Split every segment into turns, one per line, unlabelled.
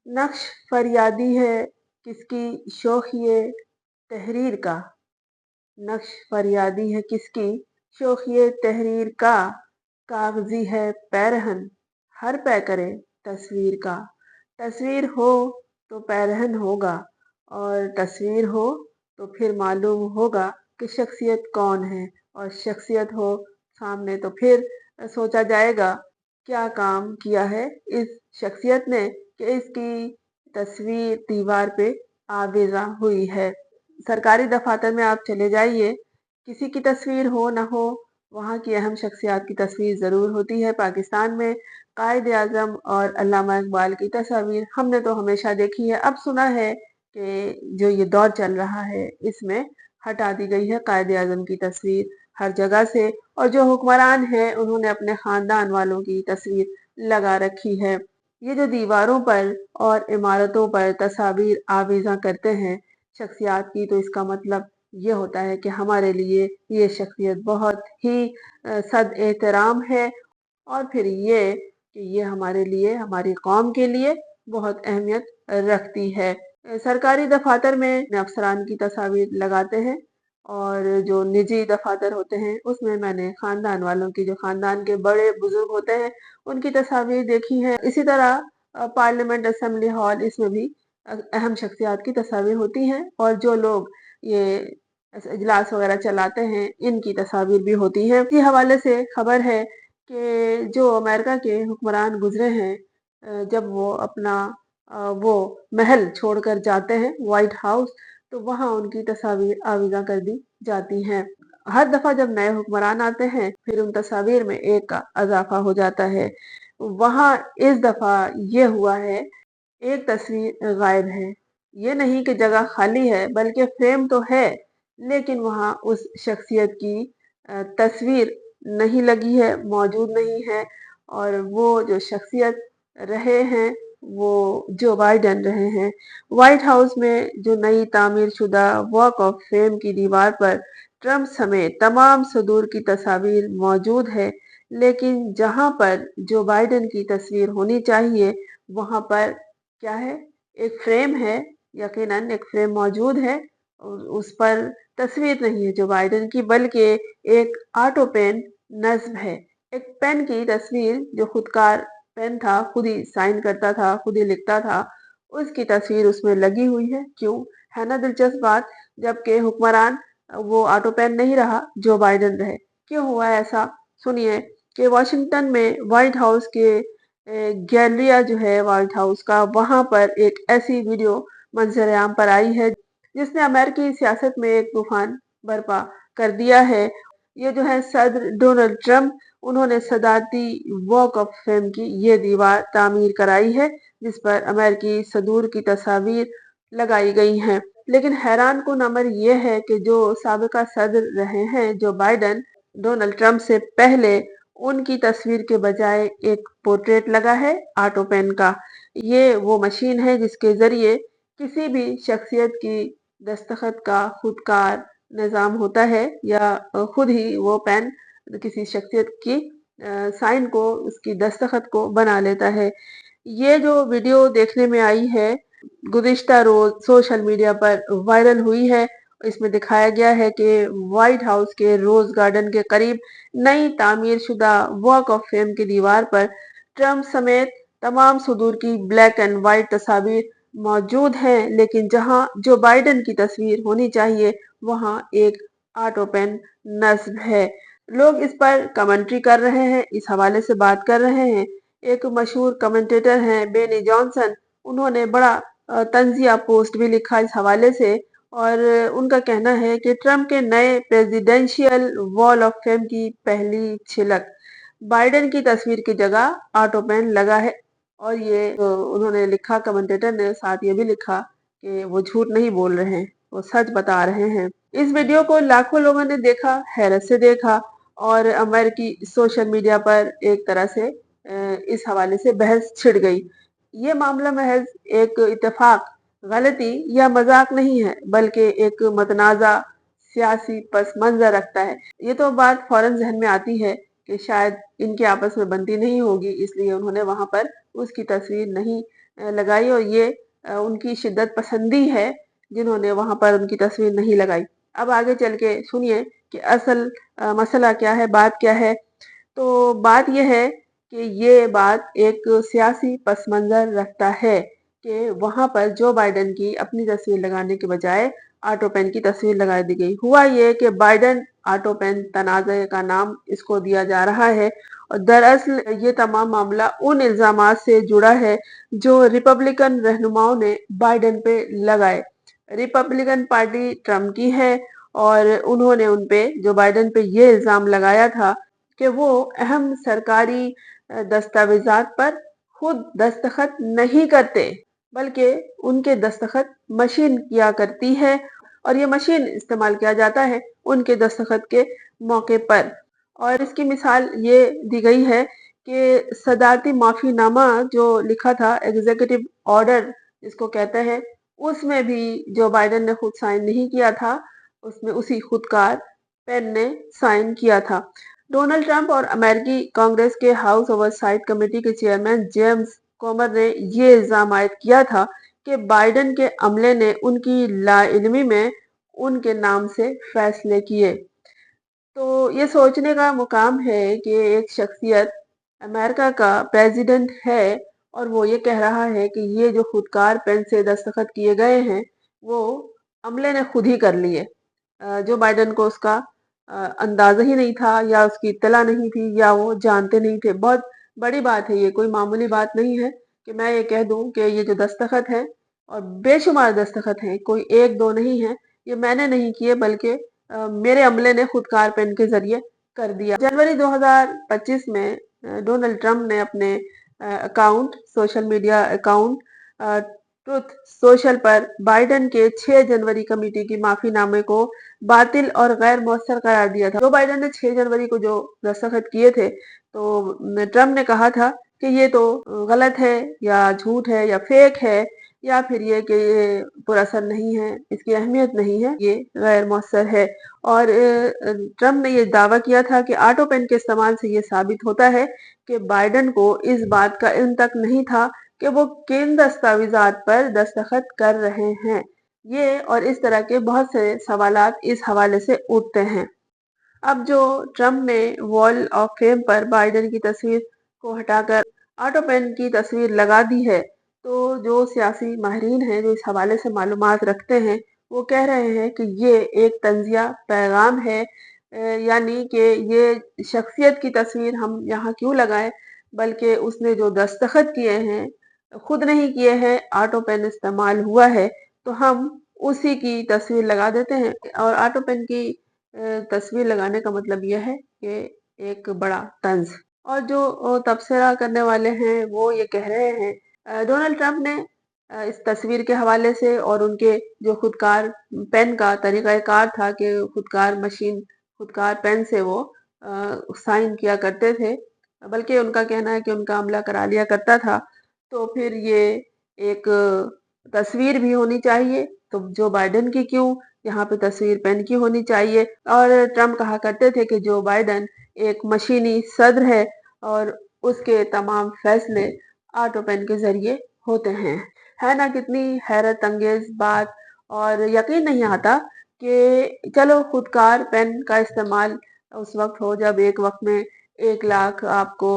नक्श फरियादी है किसकी शोख ये तहरीर का। नक्श फरियादी है किसकी शोख ये तहरीर का। कागजी है पैरहन हर पै करे तस्वीर का। तस्वीर हो तो पैरहन होगा और तस्वीर हो तो फिर मालूम होगा कि शख्सियत कौन है, और शख्सियत हो सामने तो फिर सोचा जाएगा क्या काम किया है इस शख्सियत ने कि इसकी तस्वीर दीवार पे आवेजा हुई है। सरकारी दफातर में आप चले जाइए, किसी की तस्वीर हो ना हो, वहाँ की अहम शख्सियात की तस्वीर ज़रूर होती है। पाकिस्तान में कायद आज़म और अल्लामा इकबाल की तस्वीर हमने तो हमेशा देखी है। अब सुना है कि जो ये दौर चल रहा है इसमें हटा दी गई है कायद आज़म की तस्वीर हर जगह से, और जो हुक्मरान हैं उन्होंने अपने ख़ानदान वालों की तस्वीर लगा रखी है। ये जो दीवारों पर और इमारतों पर तस्वीर आवेजा करते हैं शख्सियात की, तो इसका मतलब ये होता है कि हमारे लिए ये शख्सियत बहुत ही सद एहतराम है, और फिर ये कि ये हमारे लिए, हमारी कौम के लिए बहुत अहमियत रखती है। सरकारी दफातर में अफसरान की तस्वीर लगाते हैं, और जो निजी दफातर होते हैं उसमें मैंने खानदान वालों की, जो खानदान के बड़े बुजुर्ग होते हैं उनकी तस्वीर देखी है। इसी तरह पार्लियामेंट असेंबली हॉल, इसमें भी अहम शख्सियात की तस्वीर होती हैं, और जो लोग ये इजलास वगैरह चलाते हैं इनकी तस्वीर भी होती हैं। इसी हवाले से खबर है कि जो अमेरिका के हुक्मरान गुजरे हैं, जब वो अपना वो महल छोड़कर जाते हैं व्हाइट हाउस, तो वहाँ उनकी तस्वीर आविज़ा कर दी जाती हैं। हर दफा जब नए हुक्मरान आते हैं फिर उन तस्वीर में एक का इजाफा हो जाता है। वहाँ इस दफा ये हुआ है, एक तस्वीर गायब है। ये नहीं कि जगह खाली है, बल्कि फ्रेम तो है लेकिन वहाँ उस शख्सियत की तस्वीर नहीं लगी है, मौजूद नहीं है। और वो जो शख्सियत रहे हैं वो जो बाइडेन रहे हैं। व्हाइट हाउस में जो नई तामीर शुदा वॉक ऑफ फेम की दीवार पर ट्रम्प समेत तमाम सदूर की तस्वीर मौजूद है, लेकिन जहां पर जो बाइडेन की तस्वीर होनी चाहिए वहां पर क्या है, एक फ्रेम है। यकीनन एक फ्रेम मौजूद है और उस पर तस्वीर नहीं है जो बाइडेन की, बल्कि एक ऑटो पेन नस्ब है। एक पेन की तस्वीर, जो खुदकार पेन था, खुद ही साइन करता था, खुद ही लिखता था, उसकी तस्वीर उसमें लगी हुई है। क्यों? है ना दिलचस्प बात। जबकि हुक्मरान वो ऑटो पेन नहीं रहा, जो बाइडेन रहे। क्यों हुआ ऐसा? सुनिए कि वाशिंगटन में व्हाइट हाउस के गैलरिया जो है व्हाइट हाउस का, वहां पर एक ऐसी वीडियो मंजर आम पर आई है जिसने अमेरिकी सियासत में एक तूफान बर्पा कर दिया है। ये जो है सदर डोनाल्ड ट्रंप, उन्होंने सदारती वॉक ऑफ फेम की ये दीवार तामीर कराई है जिस पर अमेरिकी सदूर की तस्वीर लगाई गई हैं। लेकिन हैरान कुन अमर ये है कि जो साबिका सदर रहे हैं जो बाइडेन, डोनाल्ड ट्रंप से पहले, उनकी तस्वीर के बजाय एक पोर्ट्रेट लगा है ऑटो पेन का। ये वो मशीन है जिसके जरिए किसी भी शख्सियत की दस्तखत का खुदकार निज़ाम होता है, या खुद ही वो पेन किसी शख्सियत की साइन को, उसकी दस्तखत को बना लेता है। ये जो वीडियो देखने में आई है गुज़िश्ता रोज सोशल मीडिया पर वायरल हुई है। इसमें दिखाया गया है कि व्हाइट हाउस के रोज गार्डन के करीब नई तामीर शुदा वॉक ऑफ फेम की दीवार पर ट्रम्प समेत तमाम सदूर की ब्लैक एंड व्हाइट तस्वीर मौजूद हैं, लेकिन जहां जो बाइडेन की तस्वीर होनी चाहिए वहां एक ऑटो पेन नस्ब है। लोग इस पर कमेंट्री कर रहे हैं, इस हवाले से बात कर रहे हैं। एक मशहूर कमेंटेटर हैं बेनी जॉनसन, उन्होंने बड़ा तंजिया पोस्ट भी लिखा इस हवाले से, और उनका कहना है कि ट्रम्प के नए प्रेसिडेंशियल वॉल ऑफ फेम की पहली छिलक बाइडेन की तस्वीर की जगह ऑटो पेन लगा है। और ये उन्होंने लिखा, कमेंटेटर ने साथ ये भी लिखा कि वो झूठ नहीं बोल रहे हैं, वो सच बता रहे हैं। इस वीडियो को लाखों लोगों ने देखा, हैरत से देखा, और अमेरिकी सोशल मीडिया पर एक तरह से इस हवाले से बहस छिड़ गई। ये मामला महज एक इत्तेफाक, गलती या मजाक नहीं है, बल्कि एक मतनाज़ा सियासी पस मंजर रखता है। ये तो बात फौरन जहन में आती है कि शायद इनके आपस में बनती नहीं होगी, इसलिए उन्होंने वहां पर उसकी तस्वीर नहीं लगाई और ये उनकी शिद्दत पसंदी है जिन्होंने वहां पर उनकी तस्वीर नहीं लगाई। अब आगे चल के सुनिए कि असल मसला क्या है, बात क्या है। तो बात यह है कि ये बात एक सियासी पस मंज़र रखता है कि वहाँ पर जो बाइडेन की अपनी तस्वीर लगाने के बजाय ऑटो पेन की तस्वीर लगा दी गई। हुआ ये कि बाइडेन ऑटो पेन तनाज़े का नाम इसको दिया जा रहा है और दरअसल ये तमाम मामला उन इल्ज़ामात से जुड़ा है जो रिपब्लिकन रहनुमाओं ने बाइडेन पे लगाए। रिपब्लिकन पार्टी ट्रम्प की है और उन्होंने उन पे जो बाइडेन पे ये इल्ज़ाम लगाया था कि वो अहम सरकारी दस्तावेजात पर खुद दस्तखत नहीं करते, बल्कि उनके दस्तखत मशीन किया करती है और ये मशीन इस्तेमाल किया जाता है उनके दस्तखत के मौके पर। और इसकी मिसाल ये दी गई है कि सदारती माफीनामा जो लिखा था, एग्जीक्यूटिव ऑर्डर जिसको कहते हैं, उसमें भी जो बाइडेन ने खुद साइन नहीं किया था, उसमें उसी खुदकार पेन ने साइन किया था। डोनाल्ड ट्रंप और अमेरिकी कांग्रेस के हाउस ओवरसाइट कमेटी के चेयरमैन जेम्स कोमर ने ये इल्जाम आयद किया था कि बाइडेन के अमले ने उनकी लाइल्मी में उनके नाम से फैसले किए। तो ये सोचने का मुकाम है कि एक शख्सियत अमेरिका का प्रेसिडेंट है और वो ये कह रहा है कि ये जो खुदकार पेन से दस्तखत किए गए हैं वो अमले ने खुद ही कर लिए। जो बाइडेन को उसका अंदाजा ही नहीं था या उसकी इत्तला नहीं थी या वो जानते नहीं थे। बहुत बड़ी बात है, ये कोई मामूली बात नहीं है कि मैं ये कह दूं कि ये जो दस्तखत है और बेशुमार दस्तखत हैं, कोई एक दो नहीं है, ये मैंने नहीं किए बल्कि मेरे अमले ने खुदकार पेन के जरिए कर दिया। जनवरी 2025 में डोनाल्ड ट्रंप ने अपने account, social media account truth social पर बाइडेन के 6 जनवरी कमेटी की माफीनामे को बातिल और गैर मौसर करार दिया था। जो बाइडेन ने 6 जनवरी को जो दस्तखत किए थे, तो ट्रंप ने कहा था कि ये तो गलत है या झूठ है या फेक है या फिर ये कि ये पुरअसर नहीं है, इसकी अहमियत नहीं है, ये गैर मौसर है। और ट्रंप ने ये दावा किया था कि ऑटो पेन के इस्तेमाल से ये साबित होता है कि बाइडेन को इस बात का इल्म तक नहीं था कि वो किन दस्तावेजात पर दस्तखत कर रहे हैं। ये और इस तरह के बहुत से सवालात इस हवाले से उठते हैं। अब जो ट्रंप ने वॉल ऑफ फेम पर बाइडेन की तस्वीर को हटाकर ऑटो पेन की तस्वीर लगा दी है, तो जो सियासी माहिरीन हैं जो इस हवाले से मालूमात रखते हैं, वो कह रहे हैं कि ये एक तंजिया पैगाम है, यानी कि ये शख्सियत की तस्वीर हम यहाँ क्यों लगाएं, बल्कि उसने जो दस्तखत किए हैं खुद नहीं किए हैं, ऑटो पेन इस्तेमाल हुआ है, तो हम उसी की तस्वीर लगा देते हैं। और ऑटो पेन की तस्वीर लगाने का मतलब यह है कि एक बड़ा तंज। और जो तबसरा करने वाले हैं वो ये कह रहे हैं डोनाल्ड ट्रंप ने इस तस्वीर के हवाले से और उनके जो खुदकार पेन का तरीक़ाकार था कि खुदकार मशीन, खुदकार पेन से वो साइन किया करते थे, बल्कि उनका कहना है कि उनका अमला करा लिया करता था। तो फिर ये एक तस्वीर भी होनी चाहिए, तो जो बाइडेन की क्यों यहाँ पे तस्वीर पेन की होनी चाहिए। और ट्रंप कहा करते थे कि जो बाइडेन एक मशीनी सद्र है और उसके तमाम फैसले ऑटो पेन के जरिए होते हैं। है ना कितनी हैरत अंगेज बात। और यकीन नहीं आता कि चलो खुदकार पेन का इस्तेमाल उस वक्त हो जब एक वक्त में 1 लाख आपको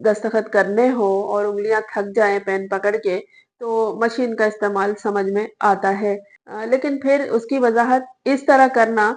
दस्तखत करने हो और उंगलियां थक जाएं पेन पकड़ के, तो मशीन का इस्तेमाल समझ में आता है। लेकिन फिर उसकी वजाहत इस तरह करना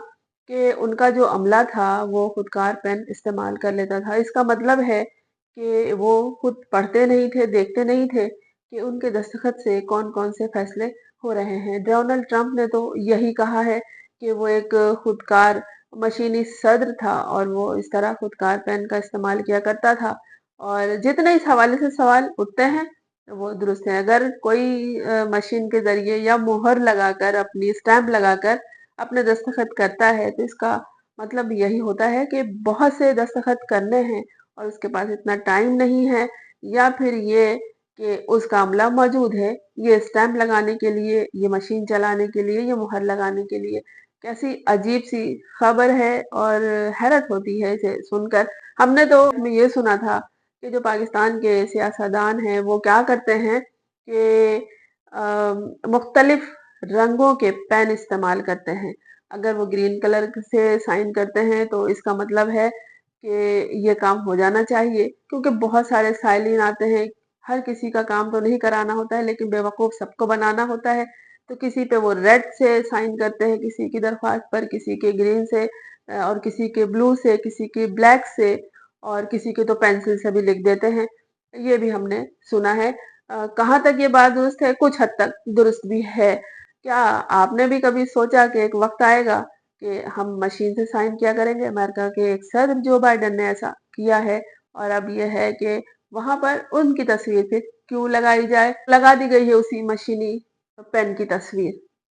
कि उनका जो अमला था वो खुदकार पेन इस्तेमाल कर लेता था, इसका मतलब है कि वो खुद पढ़ते नहीं थे, देखते नहीं थे कि उनके दस्तखत से कौन-कौन से फैसले हो रहे हैं। डोनाल्ड ट्रंप ने तो यही कहा है कि वो एक खुदकार मशीनी सद्र था और वो इस तरह खुदकार पेन का इस्तेमाल किया करता था। और जितने इस हवाले से सवाल उठते हैं वो दुरुस्त है। अगर कोई मशीन के ज़रिए या मुहर लगाकर, अपनी स्टैम्प लगाकर अपने दस्तखत करता है, तो इसका मतलब यही होता है कि बहुत से दस्तखत करने हैं और उसके पास इतना टाइम नहीं है, या फिर ये कि उसका अमला मौजूद है, ये स्टैम्प लगाने के लिए, ये मशीन चलाने के लिए, ये मुहर लगाने के लिए। कैसी अजीब-सी खबर है और हैरत होती है इसे सुनकर। हमने तो ये सुना था कि जो पाकिस्तान के सियासतदान हैं वो क्या करते हैं کہ مختلف رنگوں کے پین استعمال کرتے ہیں۔ اگر وہ گرین کلر سے سائن کرتے ہیں تو اس کا مطلب ہے کہ یہ کام ہو جانا چاہیے، کیونکہ بہت سارے سائلین آتے ہیں، ہر کسی کا کام تو نہیں کرانا ہوتا ہے، لیکن بیوقوف سب کو بنانا ہوتا ہے، تو کسی پہ وہ ریڈ سے سائن کرتے ہیں، کسی کی درخواست پر، کسی کے گرین سے، اور کسی کے بلو سے، کسی کے بلیک سے، اور کسی کے تو پینسل سے بھی لکھ دیتے ہیں۔ یہ بھی ہم نے سنا ہے۔ کہاں تک یہ بات درست ہے؟ کچھ حد تک درست بھی ہے۔ کیا آپ نے بھی کبھی سوچا کہ ایک وقت آئے گا کہ ہم مشین سے سائن کیا کریں گے؟ امریکہ کے ایک صدر جو بائیڈن نے ایسا کیا ہے، اور اب یہ ہے کہ وہاں پر ان کی تصویر پھر کیوں لگائی جائے، لگا دی گئی ہے اسی مشینی پین کی تصویر۔